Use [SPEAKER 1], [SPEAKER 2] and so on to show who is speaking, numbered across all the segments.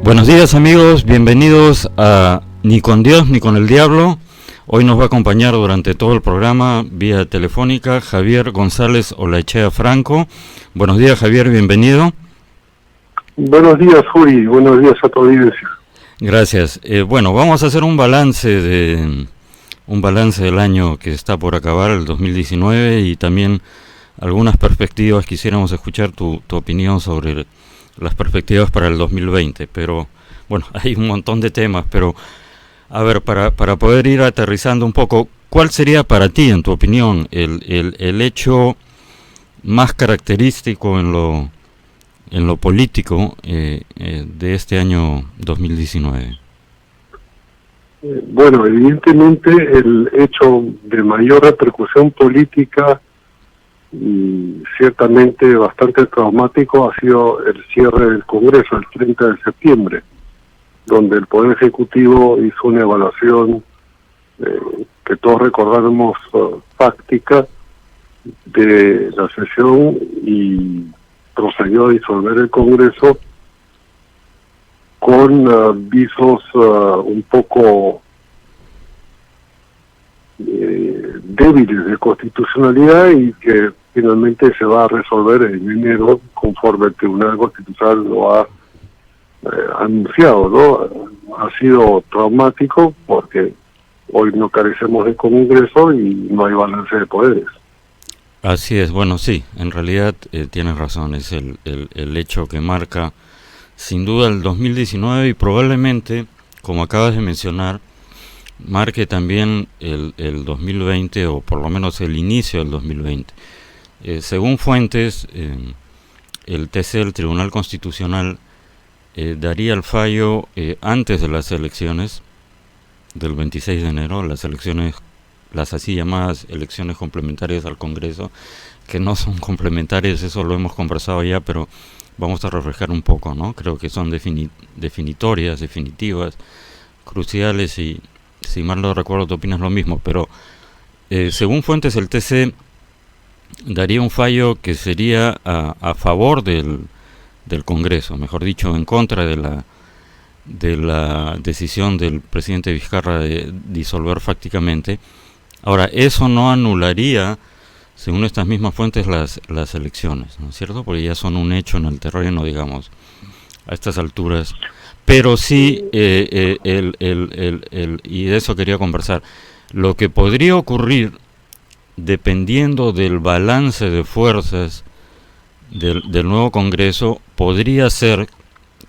[SPEAKER 1] Buenos días amigos, bienvenidos a Ni con Dios ni con el Diablo. Hoy nos va a acompañar durante todo el programa vía telefónica Javier González Olaechea Franco. Buenos días Javier, bienvenido.
[SPEAKER 2] Buenos días Juri, buenos días a tu audiencia.
[SPEAKER 1] Gracias. Bueno, vamos a hacer un balance del año que está por acabar, el 2019, y también algunas perspectivas. Quisiéramos escuchar tu opinión sobre las perspectivas para el 2020, pero bueno, hay un montón de temas, pero a ver, para poder ir aterrizando un poco, ¿cuál sería para ti, en tu opinión, el hecho más característico en lo político de este año 2019?
[SPEAKER 2] Bueno, evidentemente el hecho de mayor repercusión política y ciertamente bastante traumático ha sido el cierre del Congreso el 30 de septiembre, donde el Poder Ejecutivo hizo una evaluación que todos recordamos fáctica de la sesión y procedió a disolver el Congreso con visos un poco débiles de constitucionalidad y que finalmente se va a resolver en enero conforme el Tribunal Constitucional lo ha anunciado, ¿no? Ha sido traumático porque hoy no carecemos de Congreso y no hay balance de poderes.
[SPEAKER 1] Así es, bueno, sí, en realidad tienes razón, es el hecho que marca sin duda el 2019 y probablemente, como acabas de mencionar, marque también el 2020 o por lo menos el inicio del 2020. Según fuentes, el TC, el Tribunal Constitucional, daría el fallo antes de las elecciones del 26 de enero, las así llamadas elecciones complementarias al Congreso, que no son complementarias, eso lo hemos conversado ya, pero vamos a reflejar un poco, ¿no? Creo que son definitorias, definitivas, cruciales y, si mal no recuerdo, tú opinas lo mismo, pero según fuentes el TC daría un fallo que sería a favor del Congreso, mejor dicho, en contra de la decisión del presidente Vizcarra de disolver fácticamente. Ahora, eso no anularía, según estas mismas fuentes, las elecciones, ¿no es cierto? Porque ya son un hecho en el terreno, digamos, a estas alturas. Pero sí, y de eso quería conversar, lo que podría ocurrir, dependiendo del balance de fuerzas del nuevo Congreso, podría ser,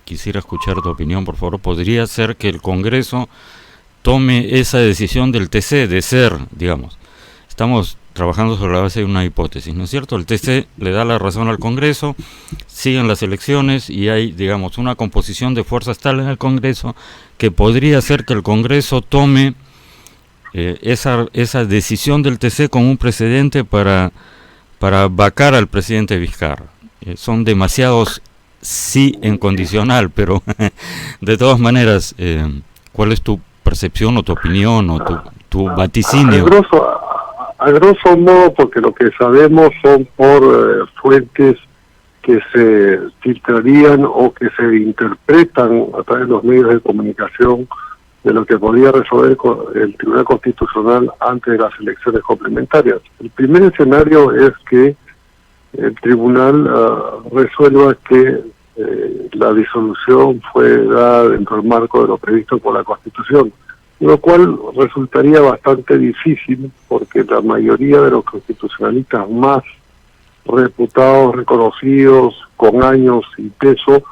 [SPEAKER 1] quisiera escuchar tu opinión por favor, podría ser que el Congreso tome esa decisión del TC de ser, digamos, estamos trabajando sobre la base de una hipótesis, ¿no es cierto? El TC le da la razón al Congreso, siguen las elecciones y hay, digamos, una composición de fuerzas tal en el Congreso que podría ser que el Congreso tome esa decisión del TC como un precedente para vacar al presidente Vizcarra. Son demasiados sí en condicional, pero de todas maneras, ¿cuál es tu percepción o tu opinión o tu vaticinio?
[SPEAKER 2] A grosso modo, porque lo que sabemos son por fuentes que se filtrarían o que se interpretan a través de los medios de comunicación de lo que podría resolver el Tribunal Constitucional antes de las elecciones complementarias. El primer escenario es que el Tribunal resuelva que la disolución fue dada dentro del marco de lo previsto por la Constitución, lo cual resultaría bastante difícil porque la mayoría de los constitucionalistas más reputados, reconocidos, con años y peso,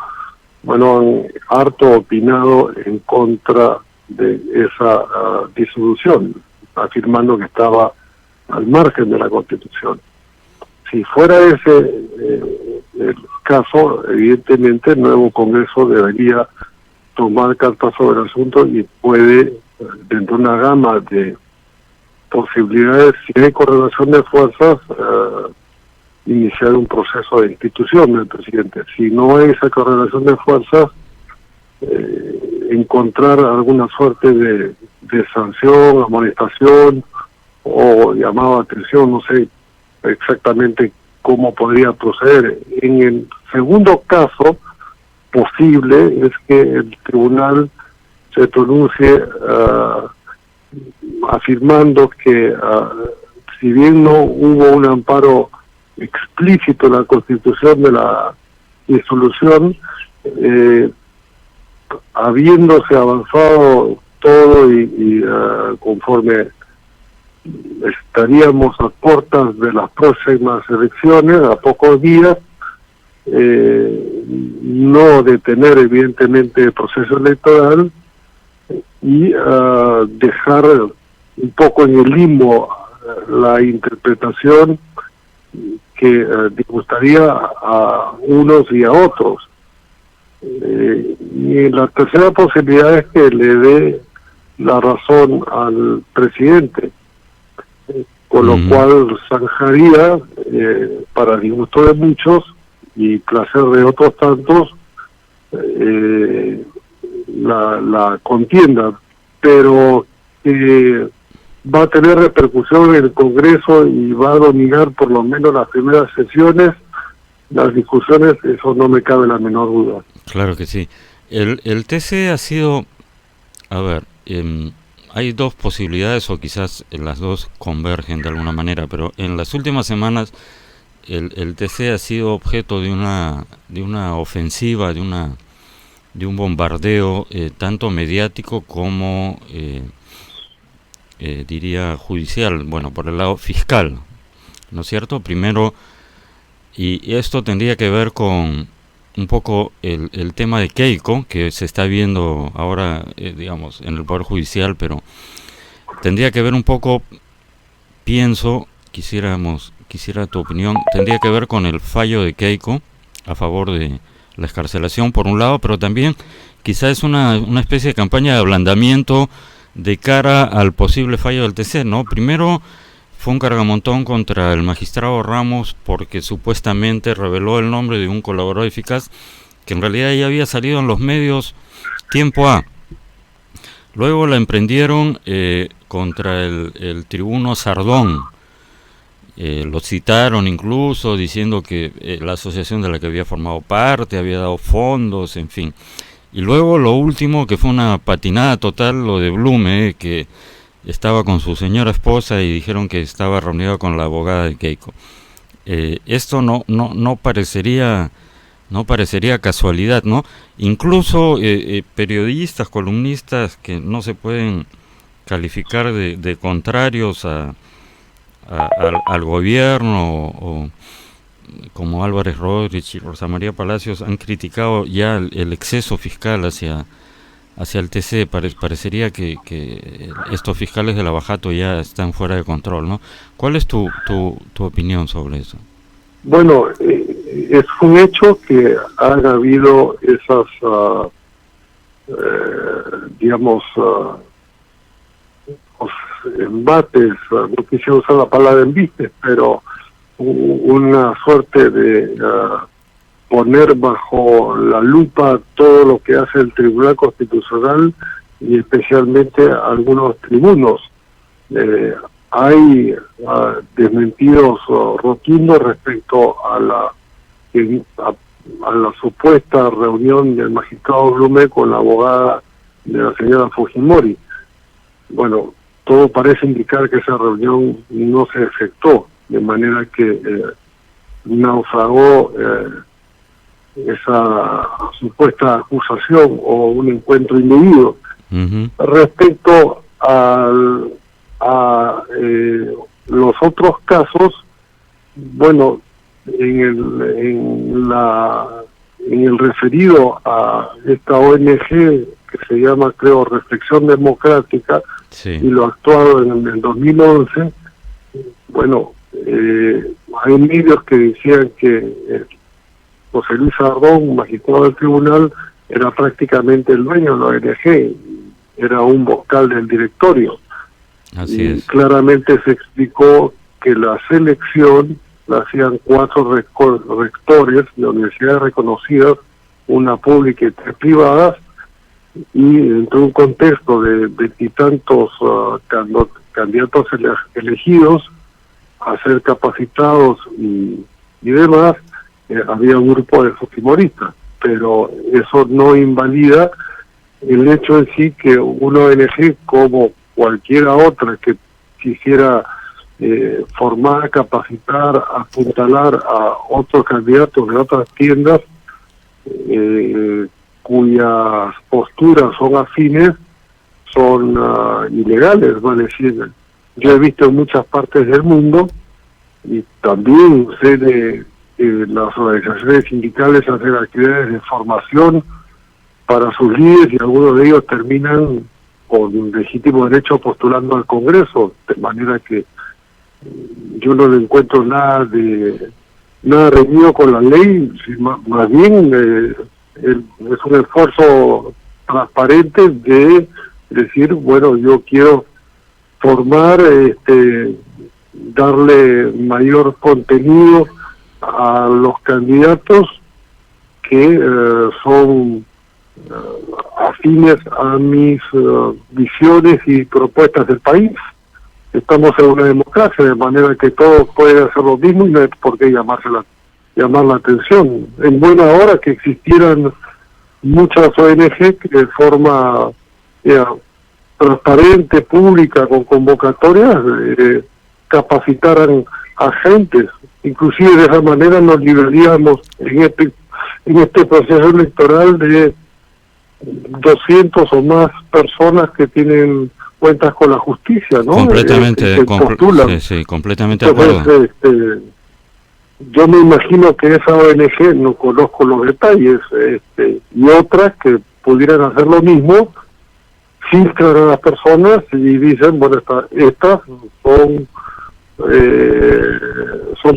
[SPEAKER 2] bueno, han harto opinado en contra de esa disolución, afirmando que estaba al margen de la Constitución. Si fuera ese el caso, evidentemente el nuevo Congreso debería tomar cartas sobre el asunto y puede, dentro de una gama de posibilidades, si hay correlación de fuerzas, iniciar un proceso de institución del presidente. Si no hay esa correlación de fuerzas, encontrar alguna suerte de sanción, amonestación o llamado a atención, no sé exactamente cómo podría proceder. En el segundo caso, posible es que el tribunal se pronuncie afirmando que si bien no hubo un amparo explícito en la Constitución de la disolución, habiéndose avanzado todo y conforme estaríamos a puertas de las próximas elecciones, a pocos días, no detener evidentemente el proceso electoral y dejar un poco en el limbo la interpretación que disgustaría a unos y a otros. Y la tercera posibilidad es que le dé la razón al presidente, con lo cual zanjaría, para disgusto de muchos y placer de otros tantos, la contienda, pero va a tener repercusión en el Congreso y va a dominar por lo menos las primeras sesiones, las discusiones, eso no me cabe la menor duda.
[SPEAKER 1] Claro que sí. El TC ha sido, a ver, hay dos posibilidades o quizás las dos convergen de alguna manera, pero en las últimas semanas el TC ha sido objeto de una ofensiva, de un bombardeo tanto mediático como diría judicial, bueno, por el lado fiscal, ¿no es cierto? Primero, y esto tendría que ver con un poco el tema de Keiko, que se está viendo ahora, digamos, en el Poder Judicial, pero tendría que ver un poco, pienso, quisiera tu opinión, tendría que ver con el fallo de Keiko a favor de la excarcelación, por un lado, pero también quizás es una especie de campaña de ablandamiento de cara al posible fallo del TC, ¿no? Primero fue un cargamontón contra el magistrado Ramos porque supuestamente reveló el nombre de un colaborador eficaz que en realidad ya había salido en los medios tiempo A. Luego la emprendieron contra el tribuno Sardón. Lo citaron incluso diciendo que la asociación de la que había formado parte había dado fondos, en fin. Y luego lo último, que fue una patinada total, lo de Blume, que estaba con su señora esposa y dijeron que estaba reunido con la abogada de Keiko. Esto no parecería casualidad, ¿no? Incluso periodistas, columnistas que no se pueden calificar de contrarios al gobierno, o como Álvarez Rodríguez y Rosa María Palacios han criticado ya el exceso fiscal hacia el TC. Parecería que estos fiscales de Lavajato ya están fuera de control, ¿no? ¿Cuál es tu opinión sobre eso?
[SPEAKER 2] Bueno, es un hecho que han habido esas, embates, no quisiera usar la palabra embistes, pero una suerte de poner bajo la lupa todo lo que hace el Tribunal Constitucional y especialmente algunos tribunos. Hay desmentidos rotundos respecto a la supuesta reunión del magistrado Blume con la abogada de la señora Fujimori. Bueno, todo parece indicar que esa reunión no se efectuó, de manera que naufragó esa supuesta acusación o un encuentro indebido. Respecto a los otros casos, bueno, en el referido a esta ONG que se llama, creo, Reflexión Democrática, sí, y lo actuado en el 2011, bueno, hay medios que decían que José Luis Sardón, magistrado del tribunal, era prácticamente el dueño de la ONG, era un vocal del directorio.
[SPEAKER 1] Así
[SPEAKER 2] y
[SPEAKER 1] es.
[SPEAKER 2] Claramente se explicó que la selección la hacían 4 rectores de universidades reconocidas, una pública y 3 privadas, y dentro de un contexto de veintitantos candidatos elegidos a ser capacitados y demás, había un grupo de fujimoristas. pero eso no invalida el hecho en sí que una ONG como cualquiera otra que quisiera formar, capacitar, apuntalar a otros candidatos de otras tiendas cuyas posturas son afines, son ilegales, ¿vale? Es decir, yo he visto en muchas partes del mundo, y también sé de las organizaciones sindicales hacer actividades de formación para sus líderes, y algunos de ellos terminan con legítimo derecho postulando al Congreso, de manera que yo no le encuentro nada reñido con la ley, más bien es un esfuerzo transparente de decir, bueno, yo quiero formar, darle mayor contenido a los candidatos que son afines a mis visiones y propuestas del país. Estamos en una democracia, de manera que todos pueden hacer lo mismo y no hay por qué llamar la atención. En buena hora que existieran muchas ONG que de forma transparente, pública, con convocatorias, capacitaran agentes. Inclusive de esa manera nos libraríamos en este proceso electoral de 200 o más personas que tienen cuentas con la justicia, ¿no?
[SPEAKER 1] Completamente, completamente de acuerdo.
[SPEAKER 2] Entonces, yo me imagino que esa ONG, no conozco los detalles, y otras que pudieran hacer lo mismo, filtran a las personas y dicen, bueno, estas son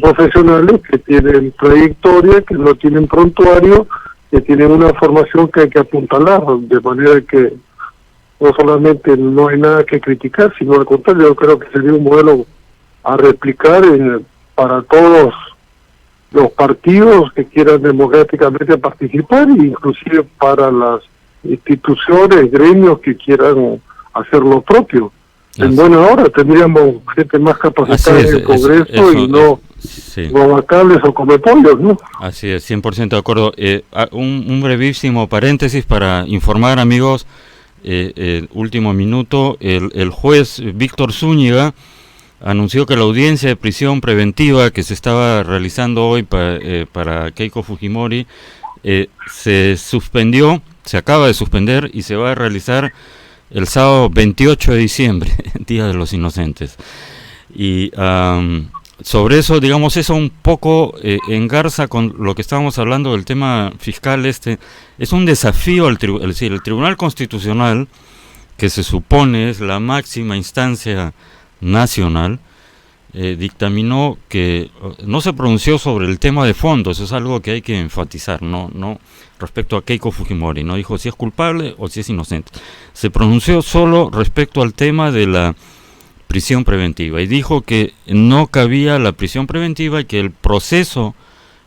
[SPEAKER 2] profesionales que tienen trayectoria, que no tienen prontuario, que tienen una formación que hay que apuntalar, de manera que no solamente no hay nada que criticar, sino al contrario, yo creo que sería un modelo a replicar para todos los partidos que quieran democráticamente participar, e inclusive para las instituciones, gremios que quieran hacer lo propio. En buena hora tendríamos gente más capacitada en el Congreso y no gobernables o comepollos, ¿no?
[SPEAKER 1] Así es, 100% de acuerdo. Un brevísimo paréntesis para informar, amigos, último minuto, el juez Víctor Zúñiga anunció que la audiencia de prisión preventiva que se estaba realizando hoy para Keiko Fujimori se acaba de suspender y se va a realizar el sábado 28 de diciembre, Día de los Inocentes. Y sobre eso, digamos, eso un poco engarza con lo que estábamos hablando del tema fiscal. Es un desafío es decir, el Tribunal Constitucional, que se supone es la máxima instancia nacional, dictaminó que no se pronunció sobre el tema de fondo. Eso es algo que hay que enfatizar, no respecto a Keiko Fujimori, no dijo si es culpable o si es inocente. Se pronunció solo respecto al tema de la prisión preventiva y dijo que no cabía la prisión preventiva y que el proceso,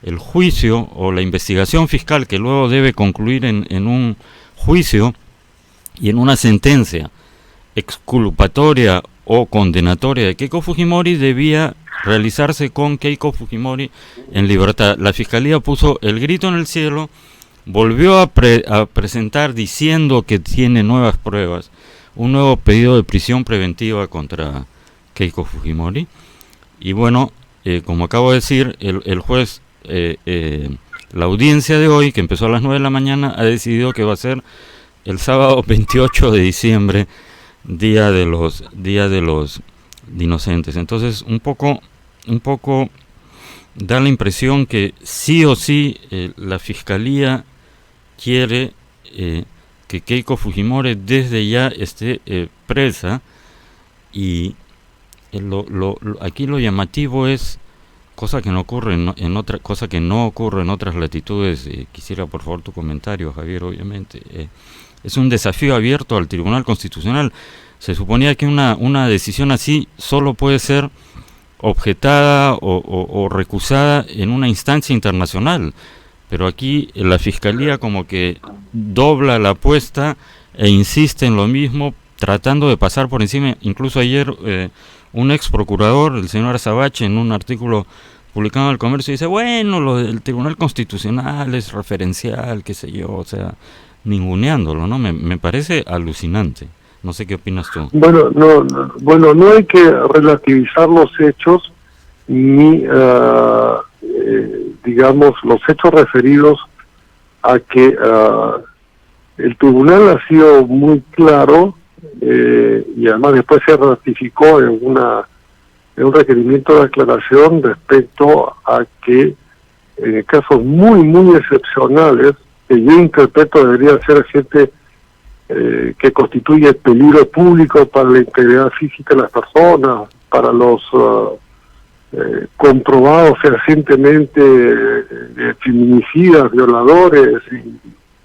[SPEAKER 1] el juicio o la investigación fiscal que luego debe concluir en un juicio y en una sentencia exculpatoria o condenatoria de Keiko Fujimori debía realizarse con Keiko Fujimori en libertad. La Fiscalía puso el grito en el cielo, volvió a presentar diciendo que tiene nuevas pruebas, un nuevo pedido de prisión preventiva contra Keiko Fujimori. Y bueno, como acabo de decir, el juez, la audiencia de hoy, que empezó a las 9 de la mañana, ha decidido que va a ser el sábado 28 de diciembre, Día de los Inocentes. Entonces, un poco da la impresión que sí o sí la Fiscalía quiere que Keiko Fujimori desde ya esté presa, y aquí lo llamativo es cosa que no ocurre en otras latitudes. Quisiera por favor tu comentario, Javier. Obviamente es un desafío abierto al Tribunal Constitucional. Se suponía que una decisión así solo puede ser objetada o recusada en una instancia internacional, pero aquí la Fiscalía como que dobla la apuesta e insiste en lo mismo, tratando de pasar por encima. Incluso ayer un ex procurador, el señor Azabache, en un artículo publicado en El Comercio, dice, bueno, lo del Tribunal Constitucional es referencial, qué sé yo, o sea, ninguneándolo, ¿no? Me parece alucinante. No sé qué opinas tú.
[SPEAKER 2] Bueno, no hay que relativizar los hechos ni, digamos, los hechos referidos a que el tribunal ha sido muy claro y además después se ratificó en un requerimiento de aclaración respecto a que en casos muy excepcionales, que yo interpreto debería ser gente que constituye peligro público para la integridad física de las personas, para los comprobados fehacientemente feminicidas, violadores,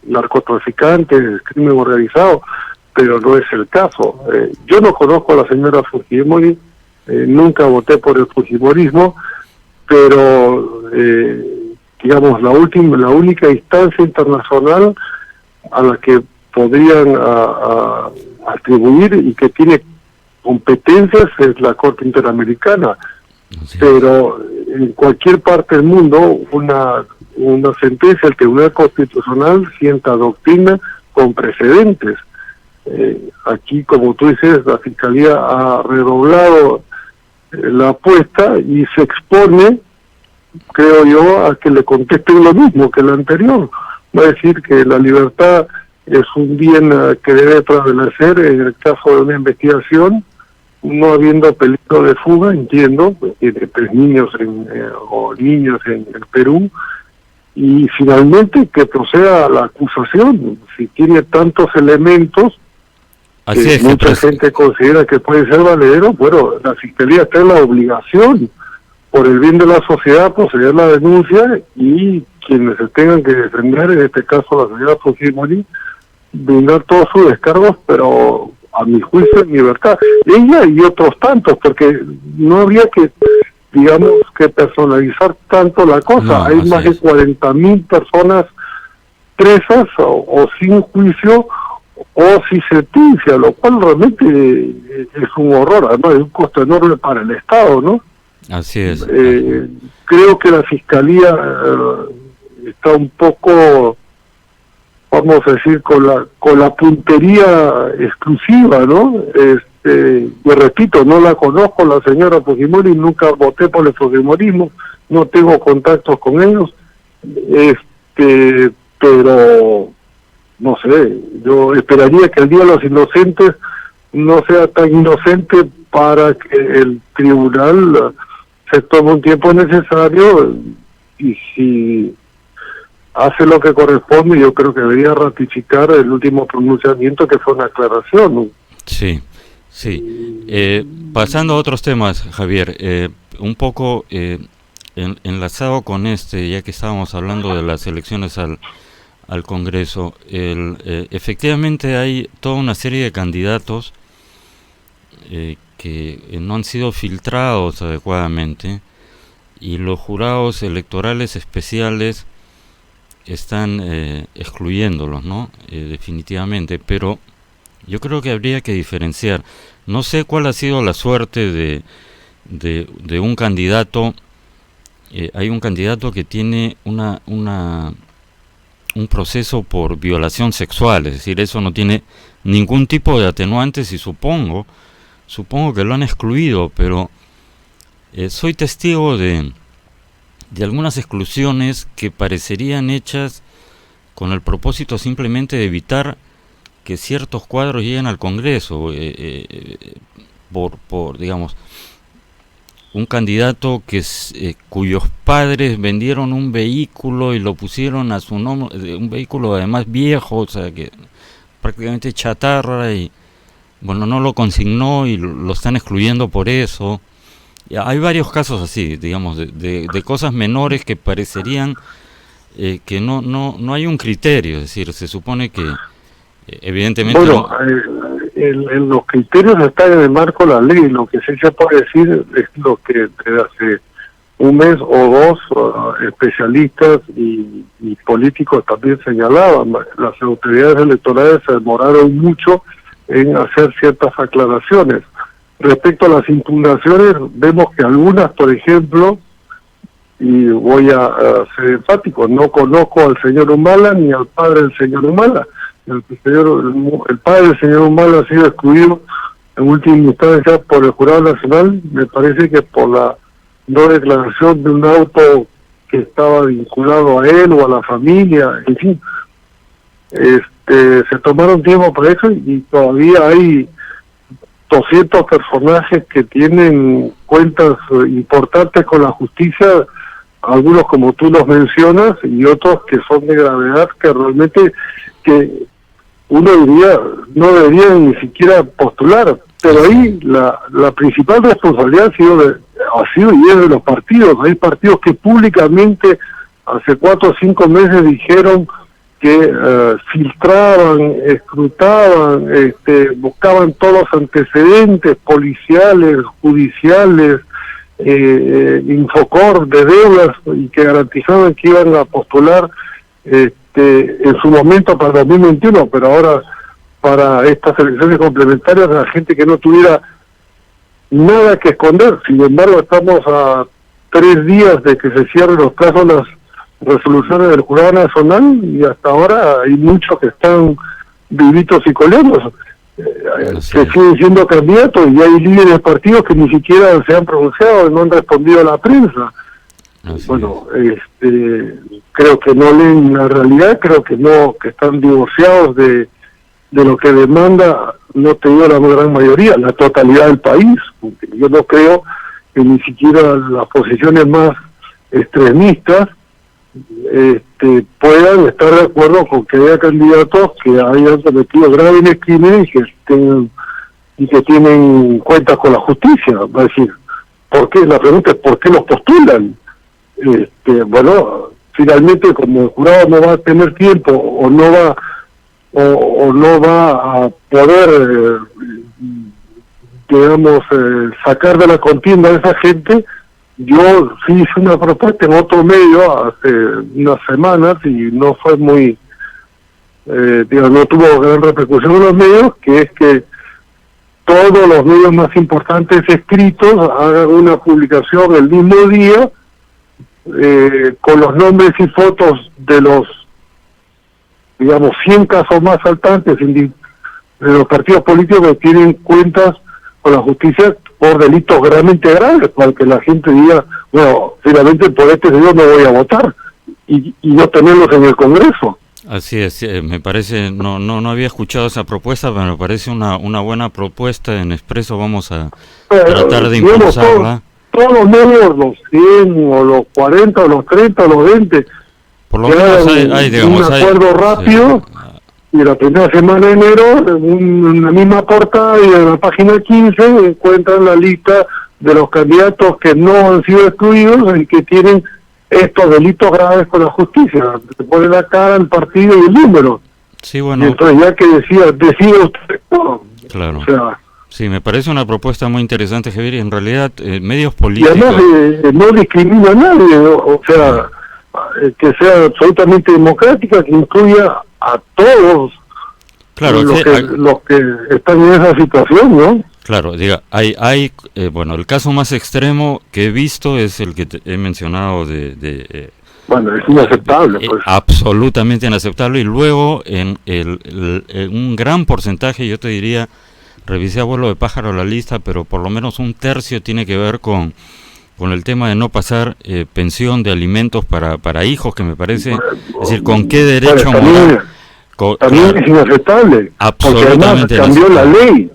[SPEAKER 2] narcotraficantes, crimen organizado, pero no es el caso. Yo no conozco a la señora Fujimori, nunca voté por el fujimorismo, pero digamos la única instancia internacional a la que podrían atribuir y que tiene competencias es la Corte Interamericana. Pero en cualquier parte del mundo una sentencia del Tribunal Constitucional sienta doctrina con precedentes. Aquí, como tú dices, la Fiscalía ha redoblado la apuesta y se expone, creo yo, a que le contesten lo mismo que el anterior. Va a decir que la libertad es un bien que debe prevalecer en el caso de una investigación, no habiendo peligro de fuga, entiendo, tiene 3 niños o niñas en el Perú, y finalmente que proceda a la acusación. Si tiene tantos elementos que mucha gente considera que puede ser valedero, bueno, la Fiscalía está en la obligación, por el bien de la sociedad, proceder a la denuncia, y quienes se tengan que defender, en este caso la señora Fujimori, brindar todos sus descargos, pero a mi juicio en libertad. Ella y otros tantos, porque no habría que, digamos, que personalizar tanto la cosa.
[SPEAKER 1] No,
[SPEAKER 2] hay más de 40.000 personas presas o sin juicio o sin sentencia, lo cual realmente es un horror, además es un costo enorme para el Estado, ¿no?
[SPEAKER 1] Así es.
[SPEAKER 2] Creo que la Fiscalía está un poco, vamos a decir, con la puntería exclusiva, ¿no? Yo repito, no la conozco, la señora Fujimori, nunca voté por el fujimorismo, no tengo contactos con ellos, pero no sé, yo esperaría que el Día de los Inocentes no sea tan inocente para que el tribunal se tome un tiempo necesario, y si hace lo que corresponde, yo creo que debería ratificar el último pronunciamiento, que fue una aclaración, ¿no?
[SPEAKER 1] Sí. Pasando a otros temas, Javier, un poco enlazado con ya que estábamos hablando de las elecciones al Congreso, efectivamente hay toda una serie de candidatos que no han sido filtrados adecuadamente, y los jurados electorales especiales están excluyéndolos, ¿no? Definitivamente, pero yo creo que habría que diferenciar. No sé cuál ha sido la suerte de un candidato. Hay un candidato que tiene un proceso por violación sexual, es decir, eso no tiene ningún tipo de atenuantes, y supongo que lo han excluido, pero soy testigo de algunas exclusiones que parecerían hechas con el propósito simplemente de evitar que ciertos cuadros lleguen al Congreso, por digamos, un candidato cuyos padres vendieron un vehículo y lo pusieron a su nombre, un vehículo además viejo, o sea, que prácticamente chatarra, y bueno, no lo consignó y lo están excluyendo por eso. Hay varios casos así, digamos, de cosas menores que parecerían que no hay un criterio, es decir, se supone que evidentemente...
[SPEAKER 2] Bueno, los criterios están en el marco de la ley. Lo que sí se puede decir es lo que desde hace un mes o dos especialistas y políticos también señalaban. Las autoridades electorales se demoraron mucho en hacer ciertas aclaraciones. Respecto a las impugnaciones, vemos que algunas, por ejemplo, y voy a ser enfático, no conozco al señor Humala ni al padre del señor Humala. El padre del señor Humala ha sido excluido en última instancia por el Jurado Nacional, me parece que por la no declaración de un auto que estaba vinculado a él o a la familia, en fin. Se tomaron tiempo para eso y todavía hay 200 personajes que tienen cuentas importantes con la justicia, algunos como tú los mencionas y otros que son de gravedad que realmente que uno diría no deberían ni siquiera postular, pero ahí la principal responsabilidad ha sido y es de los partidos. Hay partidos que públicamente hace 4 o 5 meses dijeron que filtraban, escrutaban, buscaban todos los antecedentes policiales, judiciales, Infocor de deudas y que garantizaban que iban a postular en su momento para 2021, pero ahora para estas elecciones complementarias la gente que no tuviera nada que esconder. Sin embargo, estamos a 3 días de que se cierren los plazos las resoluciones del Jurado Nacional y hasta ahora hay muchos que están vivitos y coleando, que siguen siendo candidatos y hay líderes de partidos que ni siquiera se han pronunciado, no han respondido a la prensa. Bueno, creo que no leen la realidad, creo que no, que están divorciados de lo que demanda, no te digo la gran mayoría, la totalidad del país. Yo no creo que ni siquiera las posiciones más extremistas puedan estar de acuerdo con que haya candidatos que hayan cometido graves crímenes y que tienen cuentas con la justicia. Va a decir, ¿por qué? La pregunta es ¿por qué los postulan? Bueno, finalmente como el jurado no va a tener tiempo o no va a poder sacar de la contienda a esa gente. Yo sí hice una propuesta en otro medio hace unas semanas y no fue muy no tuvo gran repercusión en los medios, que es que todos los medios más importantes escritos hagan una publicación el mismo día con los nombres y fotos de los 100 casos más saltantes de los partidos políticos que tienen cuentas con la justicia por delitos realmente graves, para que la gente diga, bueno, finalmente por este señor no voy a votar, y no tenerlos en el Congreso.
[SPEAKER 1] Así es, me parece, no había escuchado esa propuesta, pero me parece una buena propuesta. En Expreso vamos a tratar de impulsarla.
[SPEAKER 2] Todos los medios, los 100 o los 40 o los 30 o los 20,
[SPEAKER 1] por lo menos hay
[SPEAKER 2] un acuerdo rápido, sí. Y la primera semana de enero, en la misma portada y en la página 15 encuentran la lista de los candidatos que no han sido excluidos y que tienen estos delitos graves con la justicia. Se pone la cara, el partido y el número.
[SPEAKER 1] Sí, bueno.
[SPEAKER 2] Y entonces ya que decide usted, no.
[SPEAKER 1] Claro.
[SPEAKER 2] O sea,
[SPEAKER 1] sí, me parece una propuesta muy interesante, Javier, y en realidad medios políticos...
[SPEAKER 2] Y además no discrimina a nadie, o sea, que sea absolutamente democrática, que incluya a todos,
[SPEAKER 1] claro,
[SPEAKER 2] los que están en esa situación, ¿no?
[SPEAKER 1] Claro, diga, hay bueno, el caso más extremo que he visto es el que he mencionado
[SPEAKER 2] bueno, es inaceptable, pues.
[SPEAKER 1] Absolutamente inaceptable, y luego en un gran porcentaje, yo te diría, revisé a vuelo de pájaro la lista, pero por lo menos un tercio tiene que ver con el tema de no pasar pensión de alimentos para hijos, que me parece, es decir, ¿con qué derecho moral?
[SPEAKER 2] También es inaceptable, porque además cambió la ley.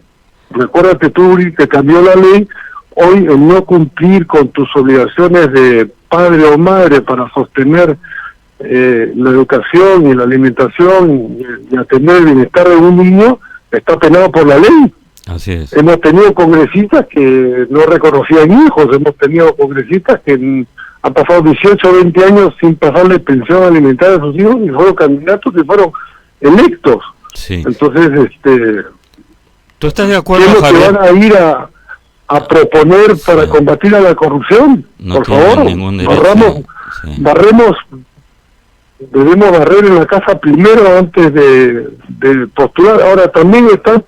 [SPEAKER 2] Recuérdate tú que cambió la ley. Hoy el no cumplir con tus obligaciones de padre o madre para sostener la educación y la alimentación y atender el bienestar de un niño está penado por la ley.
[SPEAKER 1] Así es.
[SPEAKER 2] Hemos tenido congresistas que no reconocían hijos, hemos tenido congresistas que han pasado 18 o 20 años sin pasarle pensión alimentaria a sus hijos y fueron candidatos que fueron electos.
[SPEAKER 1] Sí.
[SPEAKER 2] Entonces,
[SPEAKER 1] ¿tú estás de acuerdo,
[SPEAKER 2] Javier? ¿Qué es lo que van a ir a proponer para combatir a la corrupción?
[SPEAKER 1] No,
[SPEAKER 2] por favor,
[SPEAKER 1] ningún derecho.
[SPEAKER 2] Debemos barrer en la casa primero antes de postular. Ahora también está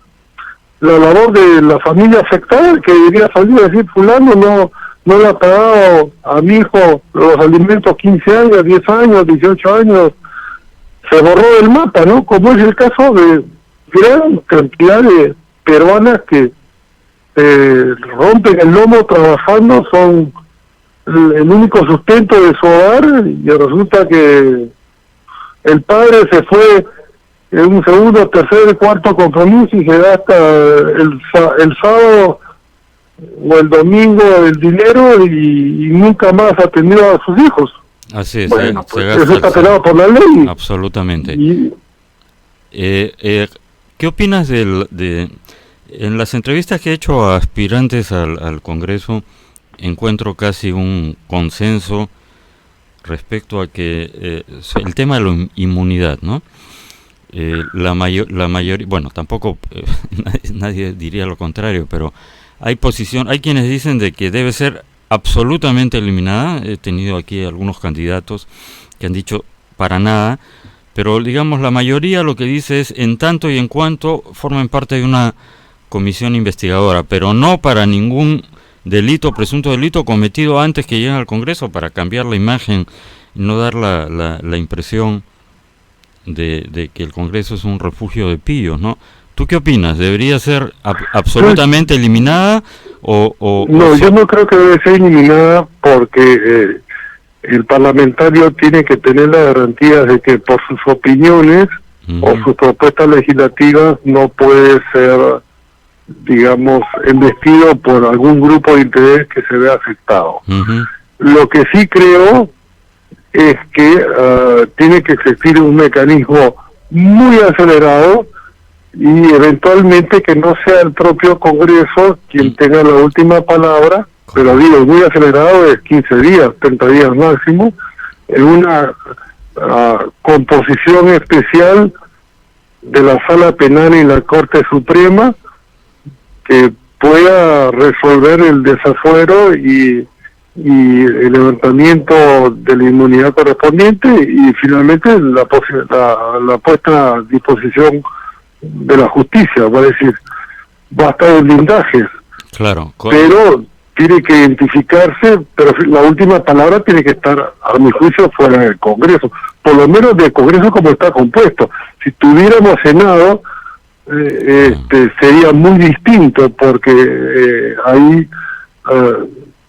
[SPEAKER 2] la labor de la familia afectada, que debería salir a decir, fulano no le ha pagado a mi hijo los alimentos 15 años, 10 años, 18 años, se borró del mapa, ¿no? Como es el caso de gran cantidad de peruanas que rompen el lomo trabajando, son el único sustento de su hogar, y resulta que el padre se fue en un segundo, tercer, cuarto compromiso y se gasta el sábado o el domingo el dinero y nunca más ha atendido a sus hijos.
[SPEAKER 1] Así es,
[SPEAKER 2] bueno, pues eso está penado por la ley.
[SPEAKER 1] Absolutamente.
[SPEAKER 2] Y,
[SPEAKER 1] ¿qué opinas en las entrevistas que he hecho a aspirantes al Congreso, encuentro casi un consenso respecto a que el tema de la inmunidad, ¿no? La mayoría, bueno, tampoco nadie diría lo contrario, pero hay quienes dicen de que debe ser absolutamente eliminada. He tenido aquí algunos candidatos que han dicho para nada, pero digamos la mayoría lo que dice es en tanto y en cuanto formen parte de una comisión investigadora, pero no para ningún presunto delito cometido antes que lleguen al Congreso, para cambiar la imagen y no dar la impresión de que el Congreso es un refugio de pillos, ¿no? ¿Tú qué opinas? ¿Debería ser absolutamente eliminada
[SPEAKER 2] No, yo no creo que debe ser eliminada porque el parlamentario tiene que tener la garantía de que por sus opiniones o sus propuestas legislativas no puede ser, digamos, embestido por algún grupo de interés que se vea afectado. Lo que sí creo es que tiene que existir un mecanismo muy acelerado y eventualmente que no sea el propio Congreso quien tenga la última palabra, pero digo, muy acelerado es 15 días, 30 días máximo, en una composición especial de la Sala Penal y la Corte Suprema que pueda resolver el desafuero y el levantamiento de la inmunidad correspondiente y finalmente la puesta a disposición de la justicia, va a decir, basta de blindajes.
[SPEAKER 1] Claro.
[SPEAKER 2] Pero tiene que identificarse, pero la última palabra tiene que estar, a mi juicio, fuera del Congreso, por lo menos del Congreso como está compuesto. Si tuviéramos Senado, sería muy distinto, porque ahí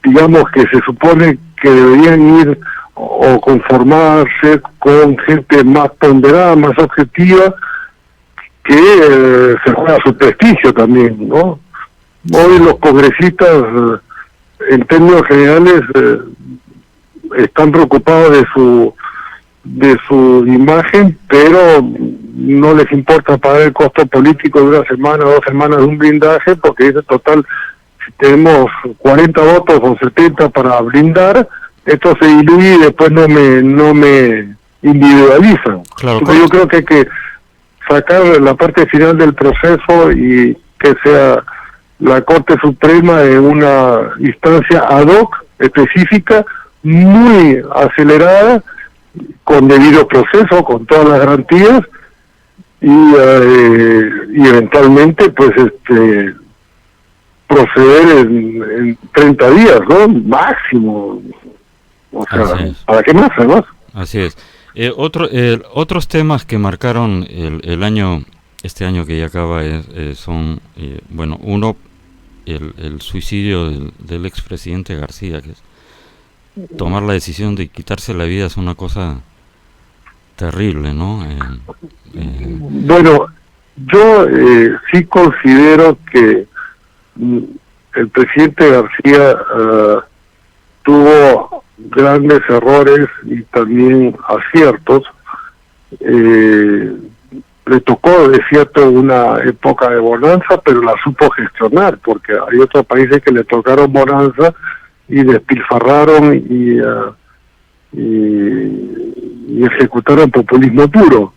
[SPEAKER 2] digamos que se supone que deberían ir o conformarse con gente más ponderada, más objetiva, que se juega su prestigio también, ¿no? Hoy los congresistas, en términos generales, están preocupados de su imagen, pero no les importa pagar el costo político de una semana o 2 semanas de un blindaje, porque dice, total, si tenemos 40 votos o 70 para blindar, esto se diluye y después no me individualizan.
[SPEAKER 1] Claro,
[SPEAKER 2] yo creo que hay que sacar la parte final del proceso y que sea la Corte Suprema en una instancia ad hoc, específica, muy acelerada, con debido proceso, con todas las garantías, y eventualmente pues proceder en 30 días, ¿no? Máximo. O sea, ¿para qué más, además?
[SPEAKER 1] Así es. Otros temas que marcaron este año que ya acaba son, bueno, uno, el suicidio del expresidente García, que es tomar la decisión de quitarse la vida es una cosa terrible, ¿no?
[SPEAKER 2] Bueno, yo sí considero que el presidente García tuvo grandes errores y también aciertos. Le tocó, es cierto, una época de bonanza, pero la supo gestionar, porque hay otros países que le tocaron bonanza y despilfarraron y ejecutaron populismo puro.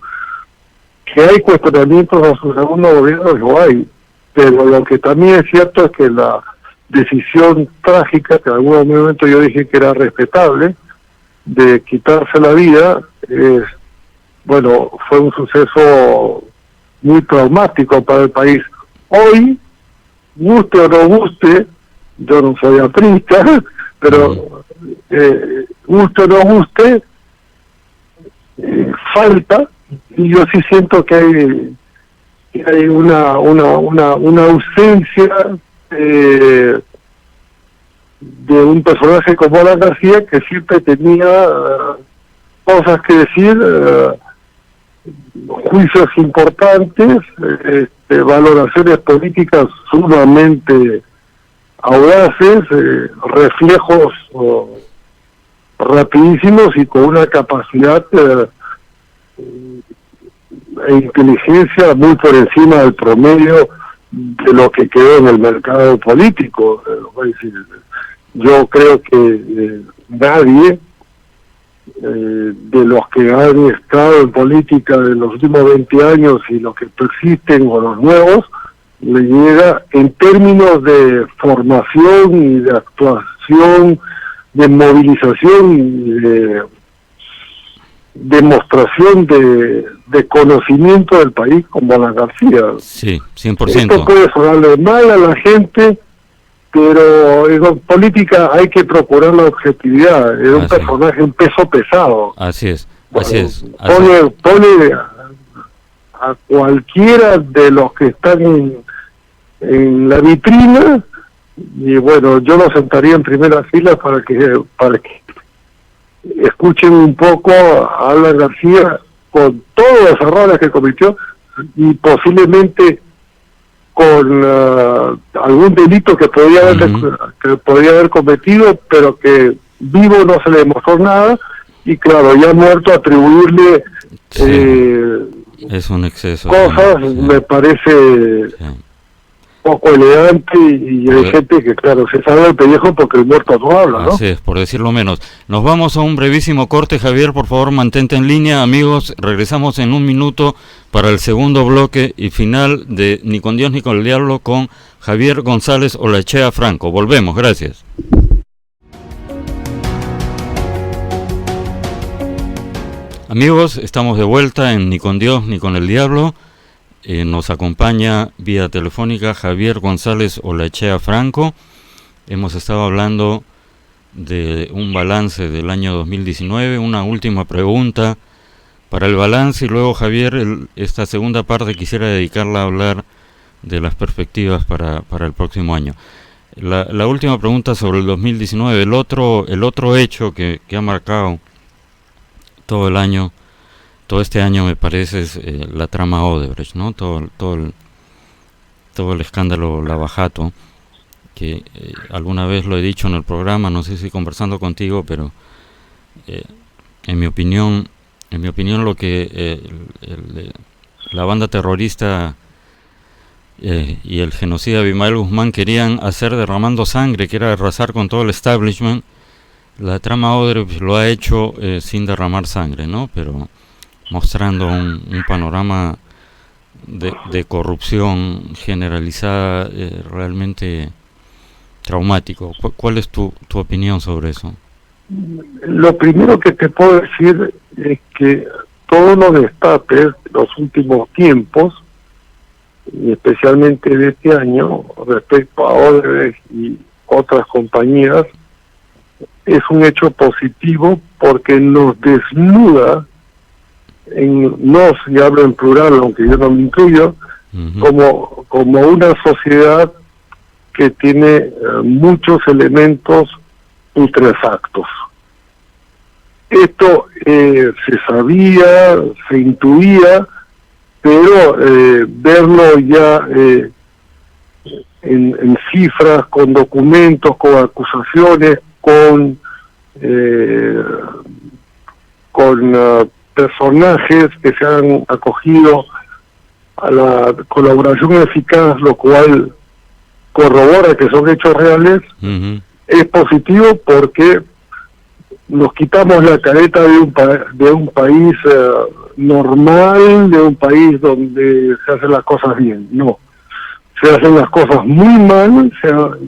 [SPEAKER 2] Que hay cuestionamientos a su segundo gobierno, lo hay, pero lo que también es cierto es que la decisión trágica, que en algún momento yo dije que era respetable, de quitarse la vida, bueno, fue un suceso muy traumático para el país. Hoy, guste o no guste, yo no soy aprista, pero guste o no guste, falta, y yo sí siento que hay una ausencia de un personaje como Alan García, que siempre tenía cosas que decir, juicios importantes, valoraciones políticas sumamente audaces, reflejos rapidísimos y con una capacidad e inteligencia muy por encima del promedio de lo que quedó en el mercado político. Es decir, yo creo que nadie de los que han estado en política en los últimos 20 años y los que persisten o los nuevos, le llega en términos de formación y de actuación, de movilización y de demostración de conocimiento del país como Alan García.
[SPEAKER 1] Sí, 100%.
[SPEAKER 2] Esto puede sonarle mal a la gente, pero en política hay que procurar la objetividad. Es un personaje, un peso pesado.
[SPEAKER 1] Así es,
[SPEAKER 2] bueno,
[SPEAKER 1] así es.
[SPEAKER 2] Pone a cualquiera de los que están en la vitrina, y bueno, yo lo sentaría en primera fila para que escuchen un poco a Alan García con todos los errores que cometió y posiblemente con algún delito que podía haber cometido, pero que vivo no se le demostró nada, y claro, ya muerto atribuirle
[SPEAKER 1] es un exceso,
[SPEAKER 2] cosas, me parece poco elegante, y hay gente que claro, se sabe el pellejo porque el muerto no habla, ¿no?
[SPEAKER 1] Así es, por decirlo menos. Nos vamos a un brevísimo corte, Javier, por favor mantente en línea, amigos, regresamos en un minuto para el segundo bloque y final de Ni con Dios ni con el Diablo con Javier González Olaechea Franco. Volvemos, gracias. Amigos, estamos de vuelta en Ni con Dios ni con el Diablo. Nos acompaña vía telefónica Javier González Olaechea Franco. Hemos estado hablando de un balance del año 2019, una última pregunta para el balance, y luego Javier, esta segunda parte quisiera dedicarla a hablar de las perspectivas para el próximo año. La última pregunta sobre el 2019, el otro hecho que ha marcado todo el año, todo este año me parece, es la trama Odebrecht, ¿no? Todo el escándalo Lavajato, que alguna vez lo he dicho en el programa, no sé si conversando contigo, pero en mi opinión lo que la banda terrorista y el genocida Abimael Guzmán querían hacer derramando sangre, que era arrasar con todo el establishment, la trama Odebrecht lo ha hecho sin derramar sangre, ¿no? Pero mostrando un panorama de corrupción generalizada realmente traumático. ¿Cuál es tu opinión sobre eso?
[SPEAKER 2] Lo primero que te puedo decir es que todos los destapes de los últimos tiempos, y especialmente de este año, respecto a Odebrecht y otras compañías, es un hecho positivo porque nos desnuda, nos, y hablo en plural aunque yo no me incluyo, como una sociedad que tiene muchos elementos putrefactos. Esto se sabía, se intuía, pero verlo ya en cifras, con documentos, con acusaciones, con personajes que se han acogido a la colaboración eficaz, lo cual corrobora que son hechos reales, es positivo porque nos quitamos la careta de un país normal, de un país donde se hacen las cosas bien. No, se hacen las cosas muy mal,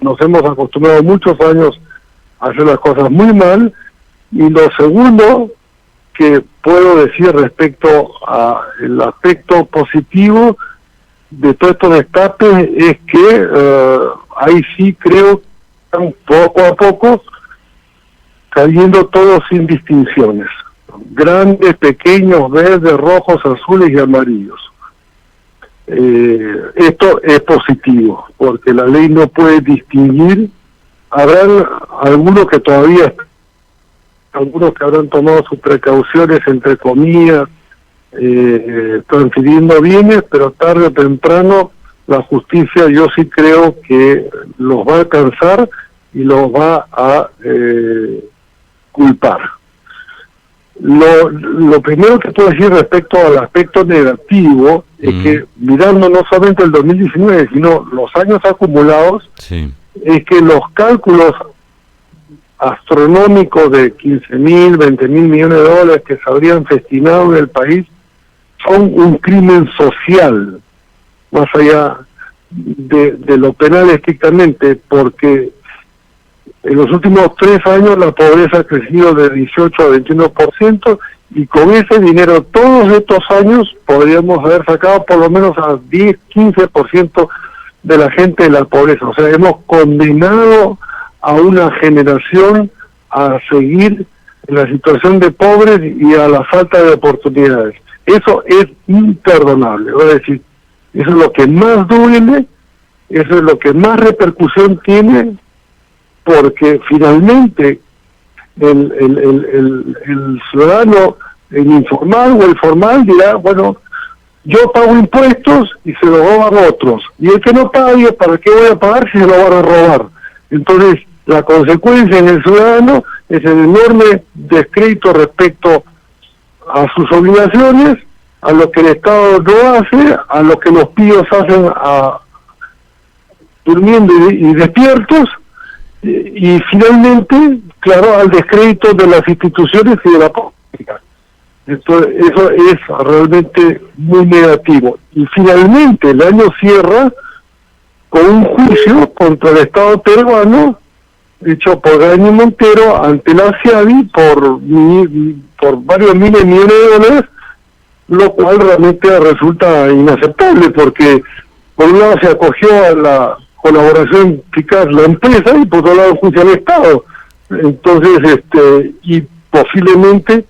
[SPEAKER 2] nos hemos acostumbrado muchos años a hacer las cosas muy mal, y lo segundo que puedo decir respecto a el aspecto positivo de todos estos destapes es que ahí sí creo que poco a poco cayendo todos sin distinciones, grandes, pequeños, verdes, rojos, azules y amarillos. Esto es positivo, porque la ley no puede distinguir. Habrán algunos que habrán tomado sus precauciones, entre comillas, transfiriendo bienes, pero tarde o temprano la justicia, yo sí creo que los va a alcanzar y los va a culpar. Lo primero que puedo decir respecto al aspecto negativo es que, mirando no solamente el 2019, sino los años acumulados,
[SPEAKER 1] sí,
[SPEAKER 2] es que los cálculos astronómicos de 15.000, 20.000 millones de dólares que se habrían festinado en el país son un crimen social, más allá de lo penal estrictamente, porque en los últimos 3 años la pobreza ha crecido de 18 a 21%, y con ese dinero todos estos años podríamos haber sacado por lo menos a 10, 15% de la gente de la pobreza. O sea, hemos condenado a una generación a seguir en la situación de pobres y a la falta de oportunidades. Eso es imperdonable. Es decir, eso es lo que más duele, eso es lo que más repercusión tiene, porque finalmente el ciudadano, el informal o el formal, dirá, bueno, yo pago impuestos y se lo roban otros, y el que no pague, ¿para qué voy a pagar si se lo van a robar? Entonces, la consecuencia en el ciudadano es el enorme descrédito respecto a sus obligaciones, a lo que el Estado no hace, a lo que los píos hacen durmiendo y despiertos, y finalmente, claro, al descrédito de las instituciones y de la política. Entonces, eso es realmente muy negativo. Y finalmente el año cierra con un juicio contra el Estado peruano hecho por Gañi Montero ante la CIADI por varios miles de millones de dólares, lo cual realmente resulta inaceptable, porque por un lado se acogió a la colaboración eficaz la empresa y por otro lado juicio al Estado. Entonces, y posiblemente,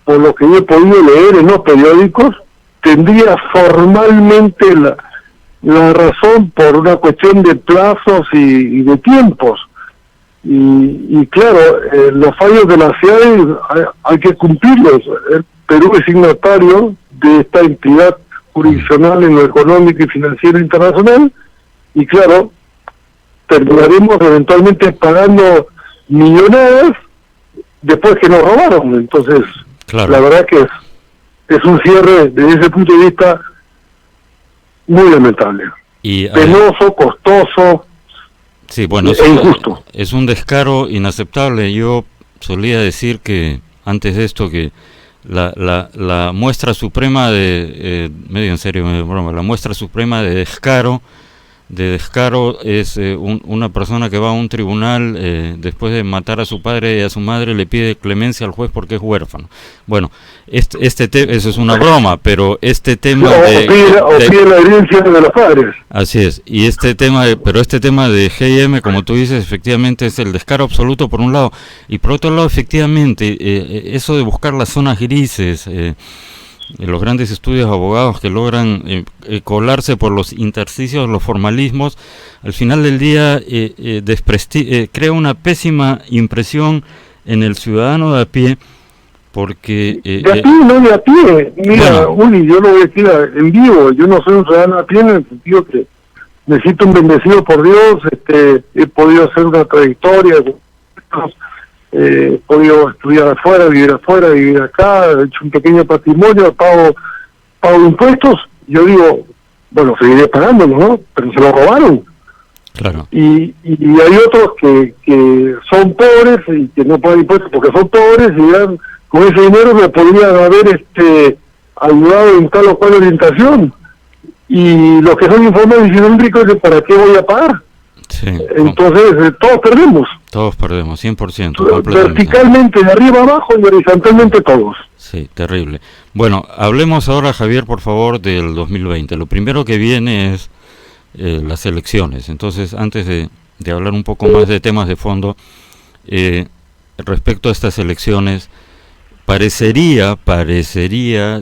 [SPEAKER 2] por lo que yo he podido leer en los periódicos, tendría formalmente la razón por una cuestión de plazos y de tiempos. Y claro, los fallos de la CIADI hay que cumplirlos. El Perú es signatario de esta entidad jurisdiccional en lo económico y financiero internacional, y claro, terminaremos eventualmente pagando millonadas después que nos robaron. Entonces, claro, la verdad que es un cierre desde ese punto de vista muy lamentable, y penoso, costoso,
[SPEAKER 1] sí, bueno,
[SPEAKER 2] e injusto.
[SPEAKER 1] Es un descaro inaceptable. Yo solía decir que antes de esto que la muestra suprema de medio en serio, medio en broma, la muestra suprema de descaro es una persona que va a un tribunal después de matar a su padre y a su madre, le pide clemencia al juez porque es huérfano. Bueno, eso es una broma, pero este tema
[SPEAKER 2] pide la herencia de los padres.
[SPEAKER 1] Así es, y este tema de G&M, como tú dices, efectivamente es el descaro absoluto por un lado, y por otro lado, efectivamente, eso de buscar las zonas grises, los grandes estudios de abogados que logran colarse por los intersticios, los formalismos, al final del día crea una pésima impresión en el ciudadano de a pie, porque...
[SPEAKER 2] de a pie, no de a pie. Mira, bueno, Uli, yo lo voy a decir en vivo, yo no soy un ciudadano a pie en el sentido que necesito un bendecido por Dios, he podido hacer una trayectoria, he podido estudiar afuera, vivir acá, he hecho un pequeño patrimonio, pago impuestos. Yo digo, bueno, seguiré pagándolo, ¿no? Pero se lo robaron.
[SPEAKER 1] Claro.
[SPEAKER 2] Y hay otros que son pobres y que no pagan impuestos porque son pobres, y dirán, con ese dinero me podrían haber ayudado en tal o cual orientación. Y los que son informales y son ricos, ¿para qué voy a pagar?
[SPEAKER 1] Sí,
[SPEAKER 2] entonces todos perdemos.
[SPEAKER 1] Todos perdemos, 100%.
[SPEAKER 2] Verticalmente, de arriba abajo, y horizontalmente todos.
[SPEAKER 1] Sí, terrible. Bueno, hablemos ahora, Javier, por favor, del 2020. Lo primero que viene es las elecciones. Entonces, antes de hablar un poco más de temas de fondo, respecto a estas elecciones, parecería,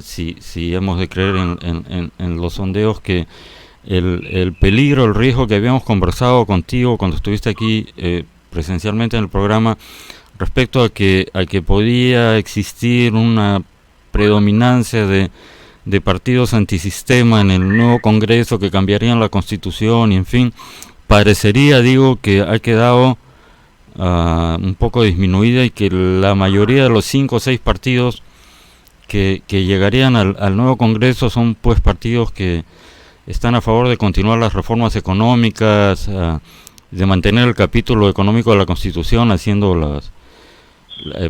[SPEAKER 1] si hemos de creer en los sondeos, que el peligro, el riesgo que habíamos conversado contigo cuando estuviste aquí presencialmente en el programa, respecto a que podía existir una predominancia de partidos antisistema en el nuevo Congreso que cambiarían la Constitución, y en fin, parecería, digo, que ha quedado un poco disminuida, y que la mayoría de los 5 o 6 partidos que llegarían al nuevo Congreso son pues partidos que están a favor de continuar las reformas económicas, de mantener el capítulo económico de la Constitución,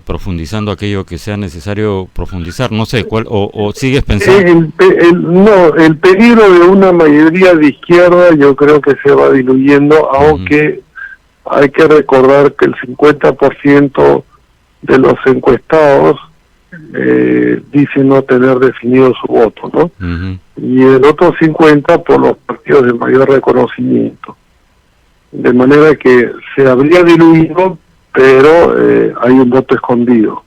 [SPEAKER 1] profundizando aquello que sea necesario profundizar. No sé, ¿cuál o sigues pensando?
[SPEAKER 2] El peligro de una mayoría de izquierda yo creo que se va diluyendo, aunque hay que recordar que el 50% de los encuestados dicen no tener definido su voto, ¿no? Y el otro 50% por los partidos de mayor reconocimiento. De manera que se habría diluido, pero hay un voto escondido.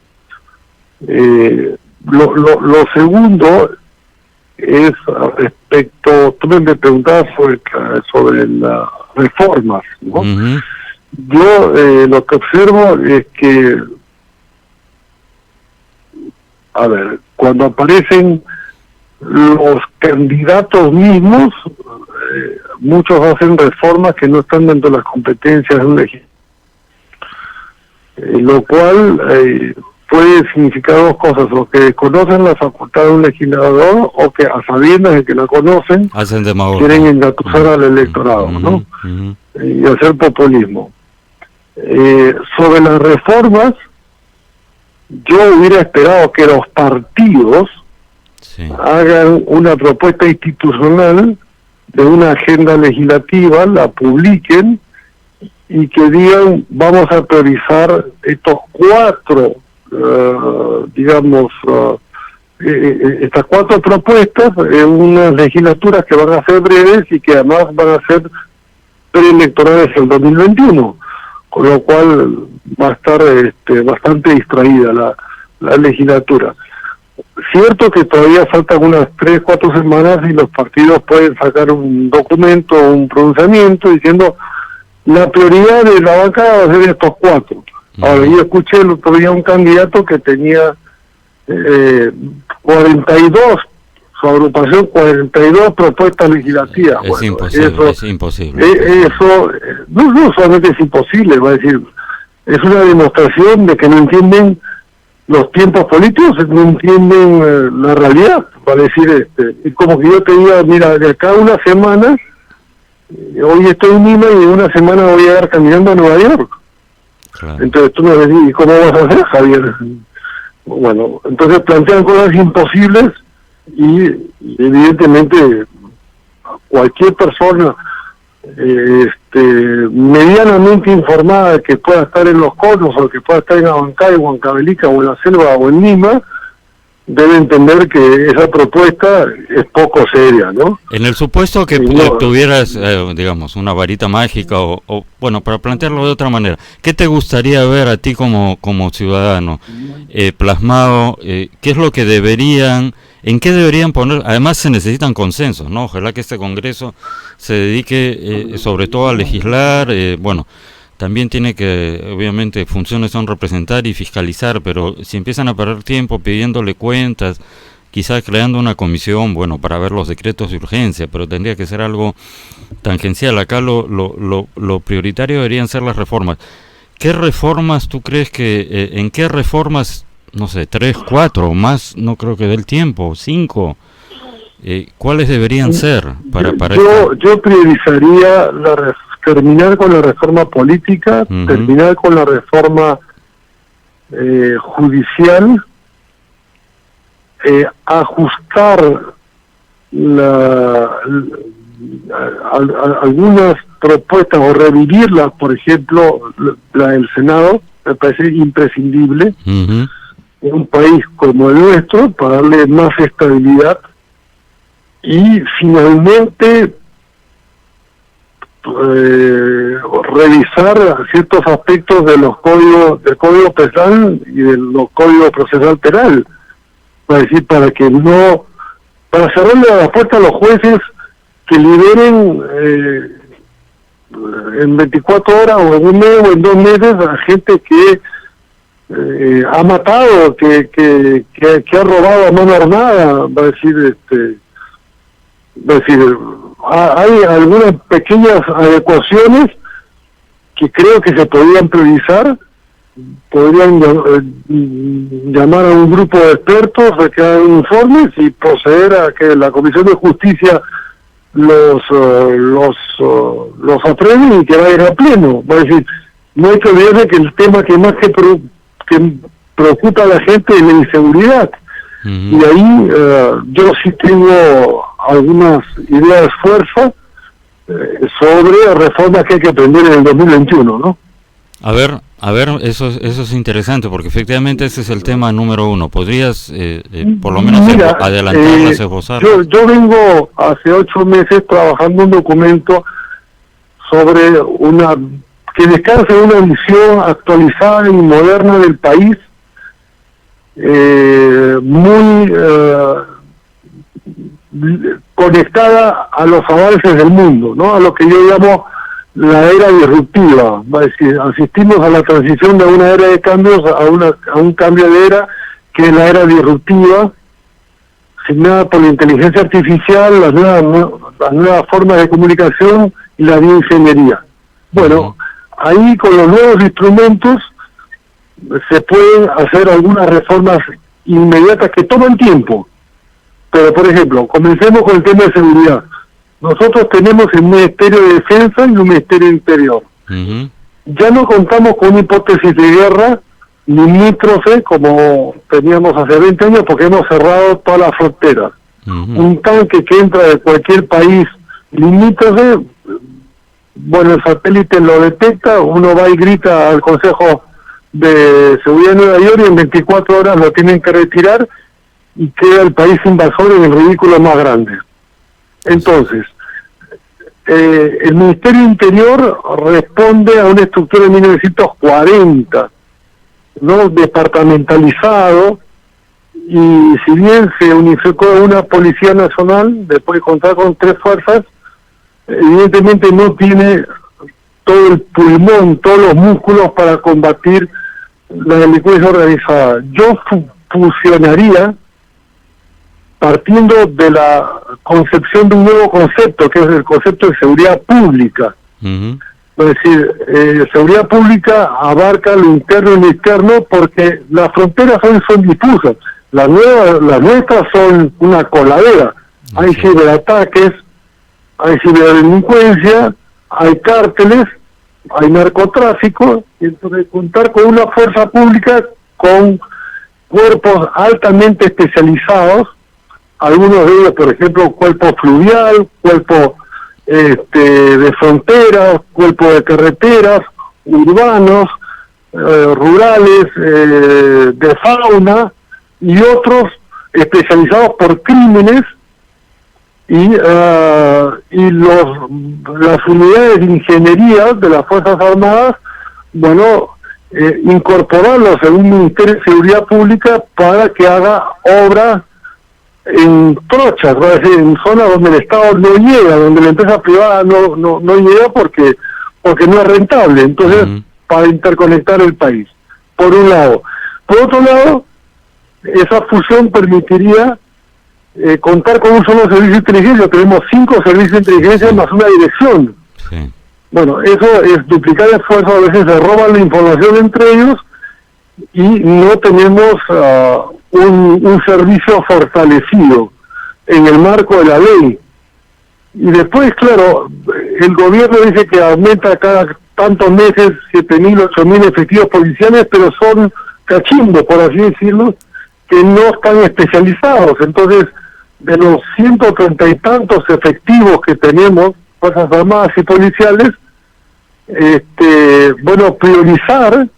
[SPEAKER 2] Lo segundo es respecto, tú me preguntabas sobre las reformas, ¿no? Yo lo que observo es que, a ver, cuando aparecen los candidatos mismos, muchos hacen reformas que no están dentro de las competencias de un legislador, lo cual puede significar dos cosas: o que desconocen la facultad de un legislador, o que a sabiendas de que la conocen quieren engatusar al electorado, ¿no? Y hacer populismo. Sobre las reformas, yo hubiera esperado que los partidos hagan una propuesta institucional de una agenda legislativa, la publiquen y que digan: vamos a priorizar estos 4, estas 4 propuestas en unas legislaturas que van a ser breves y que además van a ser preelectorales el 2021, con lo cual va a estar bastante distraída la legislatura. Cierto que todavía faltan unas 3-4 semanas y los partidos pueden sacar un documento, un pronunciamiento diciendo: la prioridad de la bancada va a ser estos 4. Ahora, yo escuché el otro día un candidato que tenía 42, su agrupación, 42 propuestas legislativas.
[SPEAKER 1] Es imposible.
[SPEAKER 2] Eso no solamente es imposible, va a decir, es una demostración de que no entienden los tiempos políticos, no entienden la realidad. Va a decir, como que yo te diga: mira, de acá a una semana, hoy estoy en Lima y en una semana voy a ir caminando a Nueva York. Claro. Entonces tú me decís: ¿y cómo vas a hacer, Javier? Bueno, entonces plantean cosas imposibles y evidentemente cualquier persona medianamente informada que pueda estar en Los Conos, o que pueda estar en Abancay, o en Cabelica, o en la Selva, o en Lima, debe entender que esa propuesta es poco seria, ¿no?
[SPEAKER 1] En el supuesto que tuvieras, digamos, una varita mágica, o bueno, para plantearlo de otra manera, ¿qué te gustaría ver a ti como ciudadano plasmado? ¿Qué es lo que en qué deberían poner? Además se necesitan consensos, ¿no? Ojalá que este Congreso se dedique sobre todo a legislar, bueno, también tiene que, obviamente, funciones son representar y fiscalizar, pero si empiezan a perder tiempo pidiéndole cuentas, quizás creando una comisión, bueno, para ver los decretos de urgencia, pero tendría que ser algo tangencial. Acá lo prioritario deberían ser las reformas. ¿Qué reformas tú crees en qué reformas, no sé, 3, 4 o más, no creo que dé el tiempo, 5, cuáles deberían ser para
[SPEAKER 2] yo priorizaría terminar con la reforma política, terminar con la reforma judicial, ajustar algunas propuestas o revivirlas, por ejemplo, la del Senado, me parece imprescindible en un país como el nuestro para darle más estabilidad, y finalmente revisar ciertos aspectos de los códigos, del Código Penal y del Código Procesal Penal, para decir, para cerrarle la puerta a los jueces que liberen en 24 horas o en un mes o en 2 meses a gente que ha matado, que ha robado a mano armada, va a decir, hay algunas pequeñas adecuaciones que creo que se podrían priorizar, podrían llamar a un grupo de expertos a que hagan informes y proceder a que la Comisión de Justicia los apruebe y que vayan a pleno. Va a decir, no hay que olvidarse que el tema que más que preocupa a la gente es la inseguridad. Y ahí yo sí tengo algunas ideas de esfuerzo sobre reformas que hay que aprender en el 2021, ¿no?
[SPEAKER 1] A ver, eso es interesante, porque efectivamente ese es el tema número uno. ¿Podrías, por lo menos, adelantarlas, esbozar?
[SPEAKER 2] Yo vengo hace 8 meses trabajando un documento sobre que descansa en una visión actualizada y moderna del país, muy conectada a los avances del mundo, ¿no? A lo que yo llamo la era disruptiva. Va a decir, asistimos a la transición de una era de cambios a un cambio de era, que es la era disruptiva, asignada por la inteligencia artificial, las nuevas formas de comunicación y la bioingeniería. Bueno, ahí con los nuevos instrumentos se pueden hacer algunas reformas inmediatas que toman tiempo. Pero, por ejemplo, comencemos con el tema de seguridad. Nosotros tenemos el Ministerio de Defensa y un Ministerio de Interior. Ya no contamos con una hipótesis de guerra limítrofe como teníamos hace 20 años, porque hemos cerrado todas las fronteras. Un tanque que entra de cualquier país limítrofe, bueno, el satélite lo detecta, uno va y grita al Consejo de Seguridad de Nueva York y en 24 horas lo tienen que retirar y queda el país invasor en el ridículo más grande. Entonces, el Ministerio Interior responde a una estructura de 1940, ¿no? Departamentalizado, y si bien se unificó una Policía Nacional, después de contar con 3 fuerzas, evidentemente no tiene todo el pulmón, todos los músculos para combatir la delincuencia organizada. Yo fusionaría, partiendo de la concepción de un nuevo concepto, que es el concepto de seguridad pública. Es decir, seguridad pública abarca lo interno y lo externo, porque las fronteras son difusas. Las nuestras son una coladera. Hay ciberataques, hay ciberdelincuencia, hay cárteles, hay narcotráfico, y entonces contar con una fuerza pública con cuerpos altamente especializados, algunos de ellos, por ejemplo, cuerpo fluvial, cuerpo de fronteras, cuerpo de carreteras, urbanos, rurales, de fauna, y otros especializados por crímenes, y las unidades de ingeniería de las Fuerzas Armadas, bueno, incorporarlos en un Ministerio de Seguridad Pública para que haga obras en trochas, es decir, en zonas donde el Estado no llega, donde la empresa privada no llega porque no es rentable. Entonces, para interconectar el país, por un lado. Por otro lado, esa fusión permitiría contar con un solo servicio de inteligencia. Tenemos 5 servicios de inteligencia más una dirección. Sí. Bueno, eso es duplicar esfuerzos, a veces se roban la información entre ellos y no tenemos un servicio fortalecido en el marco de la ley. Y después, claro, el gobierno dice que aumenta cada tantos meses 7.000, 8.000 efectivos policiales, pero son cachimbos, por así decirlo, que no están especializados. Entonces, de los 130 y tantos efectivos que tenemos, Fuerzas Armadas y policiales, bueno, priorizar,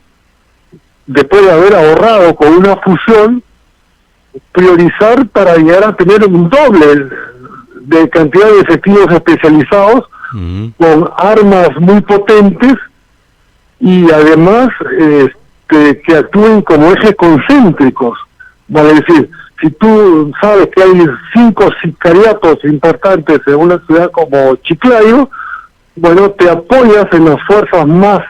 [SPEAKER 2] después de haber ahorrado con una fusión, priorizar para llegar a tener un doble de cantidad de efectivos especializados con armas muy potentes y además que actúen como ejes concéntricos. Vale decir, si tú sabes que hay 5 sicariatos importantes en una ciudad como Chiclayo, bueno, te apoyas en las fuerzas más,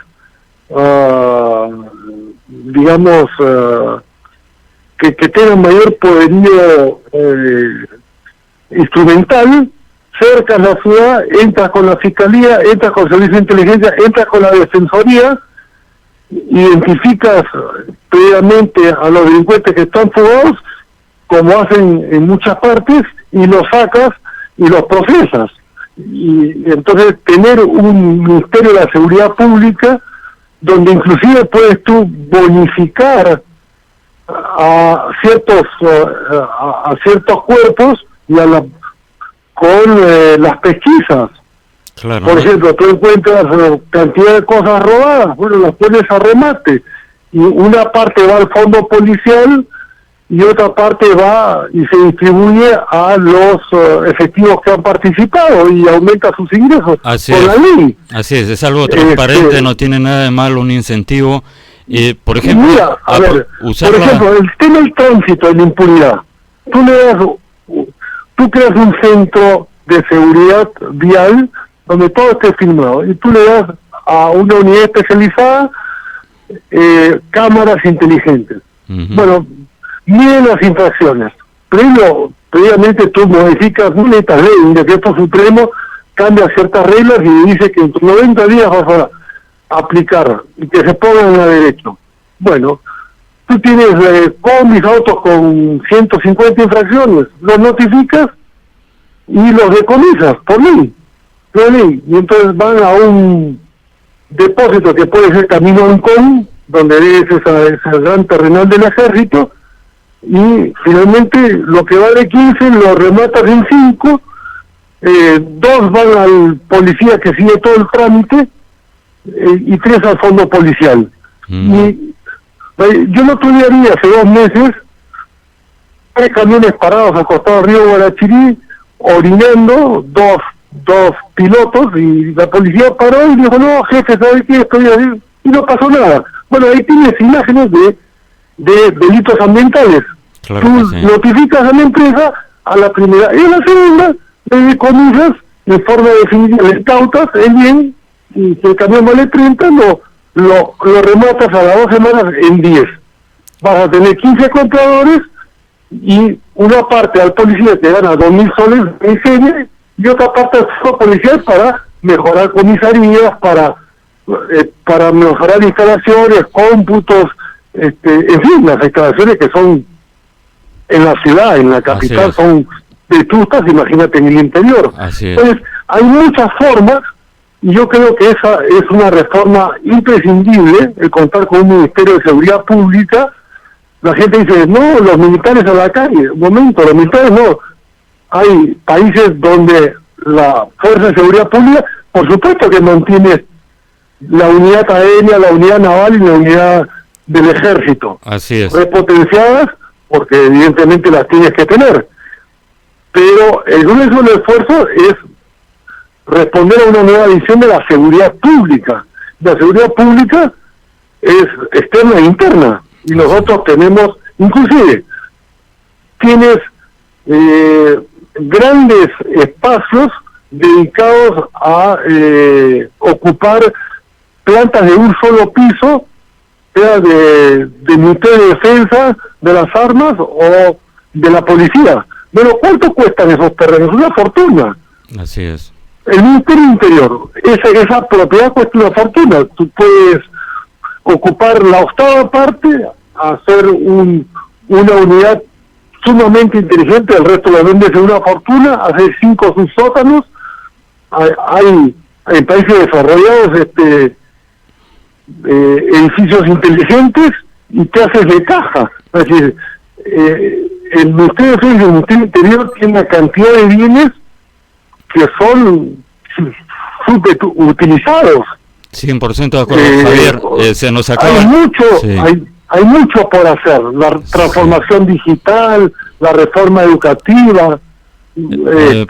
[SPEAKER 2] digamos, que tengan mayor poderío instrumental, cercas la ciudad, entras con la fiscalía, entras con el servicio de inteligencia, entras con la defensoría, identificas previamente a los delincuentes que están fugados, como hacen en muchas partes, y los sacas y los procesas. Y entonces tener un Ministerio de la Seguridad Pública donde inclusive puedes tú bonificar a ciertos cuerpos y con las pesquisas.
[SPEAKER 1] Claro.
[SPEAKER 2] Por ejemplo, tú encuentras cantidad de cosas robadas, bueno, las pones a remate, y una parte va al fondo policial y otra parte va y se distribuye a los efectivos que han participado y aumenta sus ingresos con la ley.
[SPEAKER 1] Así es algo transparente, no tiene nada de malo, un incentivo. Por ejemplo,
[SPEAKER 2] mira, por ejemplo, el tema del tránsito, de la impunidad. Tú creas un centro de seguridad vial donde todo esté filmado y tú le das a una unidad especializada cámaras inteligentes. Bueno, miden las infracciones. Previamente tú modificas, no necesitas ley, un decreto supremo cambia ciertas reglas y dice que en 90 días vas a aplicar y que se pongan a derecho. Bueno, tú tienes combis, autos con 150 infracciones, los notificas y los decomisas por ley. Y entonces van a un depósito que puede ser Camino Ancón, donde es esa gran terrenal del ejército, y finalmente lo que vale 15 lo rematas en 5, 2 van al policía que sigue todo el trámite, y 3 al fondo policial. Y yo no tuviería hace 2 meses 3 camiones parados al costado del río Guarachirí, orinando, dos pilotos, y la policía paró y dijo, no, jefe, ¿sabe qué? Estoy ahí, y no pasó nada. Bueno, ahí tienes imágenes de delitos ambientales.
[SPEAKER 1] Claro,
[SPEAKER 2] tú notificas a la empresa a la primera, y a la segunda le decomisas de forma definitiva, le cautas el bien, y si el camión vale 30, lo rematas a las 2 semanas en 10. Vas a tener 15 compradores y una parte al policía que gana 2.000 soles en serie y otra parte al fondo policial para mejorar comisarías, para mejorar instalaciones, cómputos, en fin, las instalaciones que son en la ciudad, en la capital, son vetustas, imagínate en el interior. Entonces, hay muchas formas, y yo creo que esa es una reforma imprescindible, el contar con un Ministerio de Seguridad Pública. La gente dice, no, los militares a la calle. Un momento, los militares no. Hay países donde la Fuerza de Seguridad Pública, por supuesto que mantiene la unidad aérea, la unidad naval y la unidad del ejército.
[SPEAKER 1] Así es.
[SPEAKER 2] Repotenciadas, porque evidentemente las tienes que tener. Pero el grueso del esfuerzo es responder a una nueva visión de la seguridad pública. La seguridad pública es externa e interna, y nosotros tenemos, inclusive, tienes grandes espacios dedicados a ocupar plantas de un solo piso, sea del Ministerio de Defensa, de las Armas o de la Policía. Bueno, ¿cuánto cuestan esos terrenos? Una fortuna.
[SPEAKER 1] Así es.
[SPEAKER 2] El Ministerio Interior, esa propiedad cuesta una fortuna. Tú puedes ocupar la 8ª parte, hacer una unidad sumamente inteligente, el resto lo vendes en una fortuna, hacer 5 subsótanos. Hay en países desarrollados edificios inteligentes y te haces de caja. Es decir, el Ministerio de Defensa y el Ministerio Interior tiene una cantidad de bienes que son subutilizados.
[SPEAKER 1] 100% de acuerdo, Javier. Se nos acaba.
[SPEAKER 2] Hay mucho por hacer. La transformación digital, la reforma educativa, el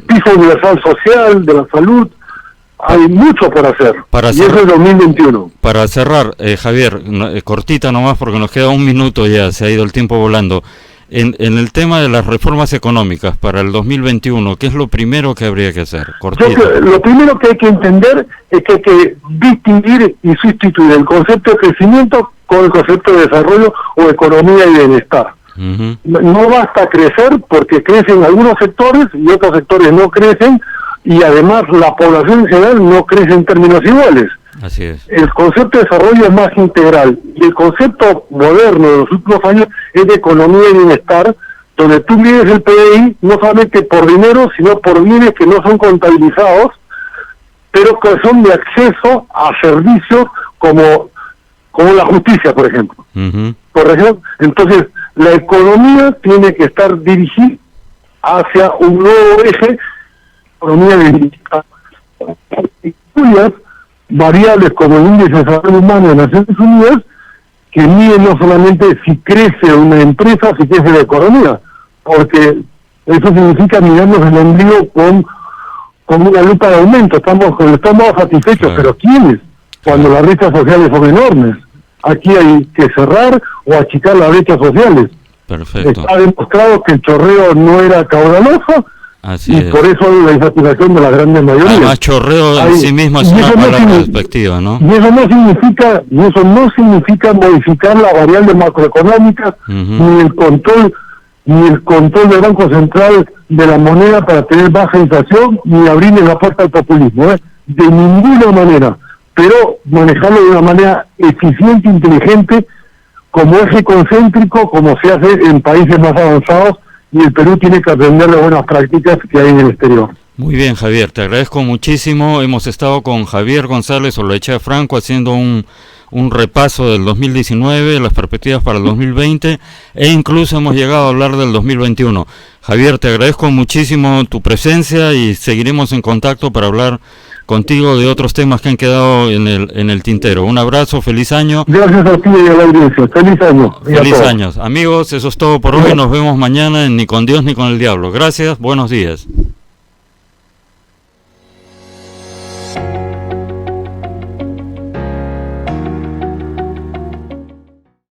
[SPEAKER 2] piso universal social, de la salud. Hay mucho por hacer, y eso es 2021.
[SPEAKER 1] Para cerrar, Javier, cortita nomás porque nos queda un minuto ya, se ha ido el tiempo volando. En el tema de las reformas económicas para el 2021, ¿qué es lo primero que habría que hacer?
[SPEAKER 2] Lo primero que hay que entender es que hay que distinguir y sustituir el concepto de crecimiento con el concepto de desarrollo o economía y bienestar. No basta crecer porque crecen algunos sectores y otros sectores no crecen, y además la población en general no crece en términos iguales.
[SPEAKER 1] Así es.
[SPEAKER 2] El concepto de desarrollo es más integral, y el concepto moderno de los últimos años es de economía y bienestar, donde tú mides el PBI no solamente por dinero, sino por bienes que no son contabilizados, pero que son de acceso a servicios como la justicia, por ejemplo. Por ejemplo, entonces la economía tiene que estar dirigida hacia un nuevo eje, economía de bienestar. Variables como el índice de desarrollo humano de Naciones Unidas, que miden no solamente si crece una empresa, si crece la economía, porque eso significa mirarnos el ombligo con una lupa de aumento. Estamos con el estómago satisfechos, pero ¿quiénes? Cuando las brechas sociales son enormes. Aquí hay que cerrar o achicar las brechas sociales.
[SPEAKER 1] Perfecto.
[SPEAKER 2] Está demostrado que el chorreo no era caudaloso.
[SPEAKER 1] Así
[SPEAKER 2] y
[SPEAKER 1] es.
[SPEAKER 2] por eso hay la insatisfacción de la gran mayoría.
[SPEAKER 1] Además, chorreo en sí mismo es una palabra despectiva, ¿no?
[SPEAKER 2] Y eso no significa modificar la variable macroeconómica, ni el control del Banco Central de la moneda para tener baja inflación, ni abrirle la puerta al populismo, de ninguna manera, pero manejarlo de una manera eficiente, inteligente, como eje concéntrico, como se hace en países más avanzados, y el Perú tiene que aprender las buenas prácticas que hay en el exterior.
[SPEAKER 1] Muy bien, Javier, te agradezco muchísimo. Hemos estado con Javier González Olaechea Franco haciendo un repaso del 2019, las perspectivas para el 2020, e incluso hemos llegado a hablar del 2021. Javier, te agradezco muchísimo tu presencia y seguiremos en contacto para hablar contigo de otros temas que han quedado en el tintero. Un abrazo, feliz año.
[SPEAKER 2] Gracias a ti y a la audiencia. Feliz año.
[SPEAKER 1] Feliz año. Amigos, eso es todo por hoy. Nos vemos mañana en Ni con Dios ni con el Diablo. Gracias, buenos días.